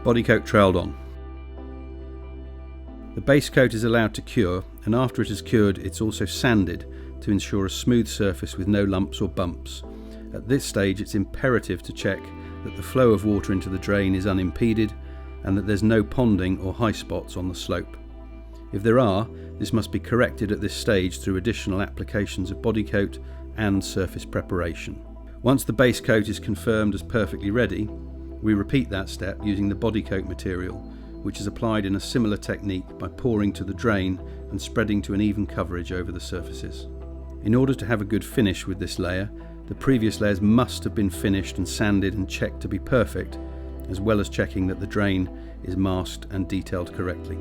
Bodycoat trowelled on. The base coat is allowed to cure, and after it is cured it's also sanded to ensure a smooth surface with no lumps or bumps. At this stage it's imperative to check that the flow of water into the drain is unimpeded and that there's no ponding or high spots on the slope. If there are, this must be corrected at this stage through additional applications of Bodycoat and surface preparation. Once the base coat is confirmed as perfectly ready, we repeat that step using the Bodycoat material, which is applied in a similar technique by pouring to the drain and spreading to an even coverage over the surfaces. In order to have a good finish with this layer, the previous layers must have been finished and sanded and checked to be perfect, as well as checking that the drain is masked and detailed correctly.